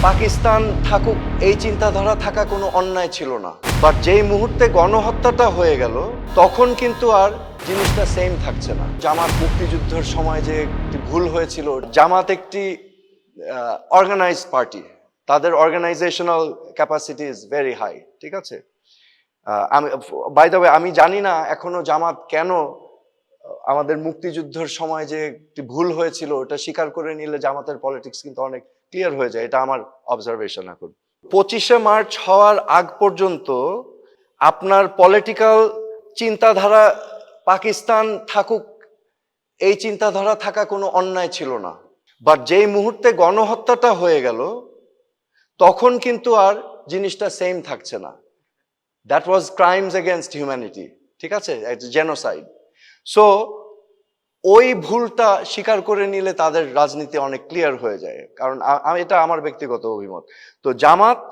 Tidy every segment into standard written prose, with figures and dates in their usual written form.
পাকিস্তান থাকুক এই চিন্তাধারা থাকা কোনো অন্যায় ছিল না, বাট যেই মুহূর্তে গণহত্যাটা হয়ে গেল তখন কিন্তু আর জিনিসটা সেম থাকছে না। জামাত মুক্তিযুদ্ধের সময় যে একটি ভুল হয়েছিল, জামাত একটি অর্গানাইজ পার্টি, তাদের organisational capacity is very high, ঠিক আছে। আমি বাই দ্য ওয়ে আমি জানি না এখনো জামাত কেন আমাদের মুক্তিযুদ্ধের সময় যে একটি ভুল হয়েছিল ওটা স্বীকার করে নিলে জামাতের পলিটিক্স কিন্তু অনেক ক্লিয়ার হয়ে যায়। এটা আমার অবজারভেশন। এখন 25শে মার্চ হওয়ার আগ পর্যন্ত আপনার পলিটিক্যাল চিন্তাধারা পাকিস্তান থাকুক এই চিন্তাধারা থাকা কোনো অন্যায় ছিল না, বাট যেই মুহূর্তে গণহত্যাটা হয়ে গেল তখন কিন্তু আর জিনিসটা সেম থাকছে না। That was crimes against humanity, ঠিক আছে, জেনোসাইড। সো ওই ভুলটা স্বীকার করে নিলে তাদের রাজনীতি অনেক ক্লিয়ার হয়ে যায়। কারণ এটা আমার ব্যক্তিগত অভিমত। তো জামাত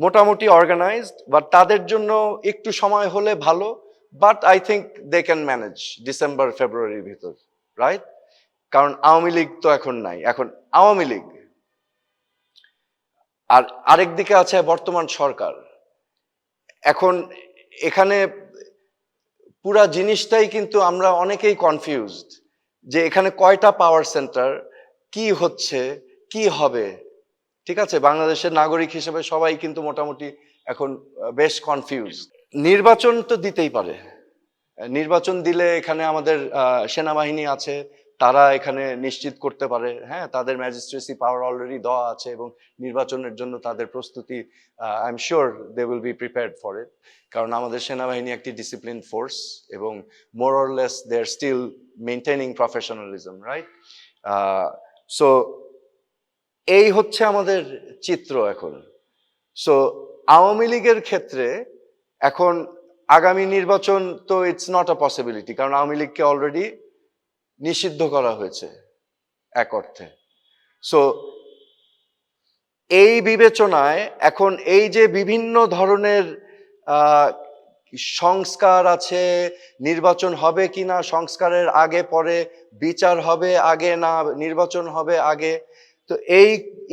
মোটামুটি অর্গানাইজড, বাট তাদের জন্য একটু সময় হলে ভালো, but I think they can manage December ফেব্রুয়ারির ভিতর, রাইট? কারণ আওয়ামী লীগ তো এখন নাই, এখন আওয়ামী লীগ আর আরেক দিকে আছে বর্তমান সরকার। এখন এখানে পুরা জিনিসটাই কিন্তু আমরা অনেকেই কনফিউজড যে এখানে কয়টা পাওয়ার সেন্টার, কি হচ্ছে, কি হবে, ঠিক আছে। বাংলাদেশের নাগরিক হিসেবে সবাই কিন্তু মোটামুটি এখন বেশ কনফিউজড। নির্বাচন তো দিতেই পারে, নির্বাচন দিলে এখানে আমাদের সেনাবাহিনী আছে, তারা এখানে নিশ্চিত করতে পারে, হ্যাঁ, তাদের ম্যাজিস্ট্রেসি পাওয়ার অলরেডি দেওয়া আছে এবং নির্বাচনের জন্য তাদের প্রস্তুতি, I am sure they will be prepared for it. কারণ আমাদের সেনাবাহিনী একটি ডিসিপ্লিন ফোর্স এবং more or less they are still maintaining professionalism, right? So এই হচ্ছে আমাদের চিত্র এখন। সো আওয়ামী লীগের ক্ষেত্রে এখন আগামী নির্বাচন তো ইটস নট আ পসিবিলিটি, কারণ আওয়ামী লীগকে অলরেডি নিষিদ্ধ করা হয়েছে এক অর্থে। সো এই বিবেচনায় এখন এই যে বিভিন্ন ধরনের সংস্কার আছে, নির্বাচন হবে কিনা, সংস্কারের আগে পরে বিচার হবে আগে না নির্বাচন হবে আগে, তো এই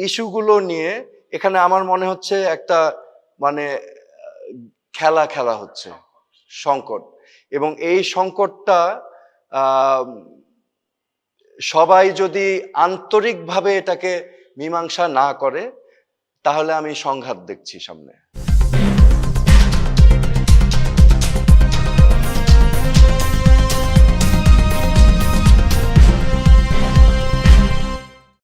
ইস্যুগুলো নিয়ে এখানে আমার মনে হচ্ছে একটা মানে খেলা খেলা হচ্ছে, সংকট। এবং এই সংকটটা সবাই যদি আন্তরিকভাবে এটাকে মীমাংসা না করে তাহলে আমি সংঘাত দেখছি সামনে।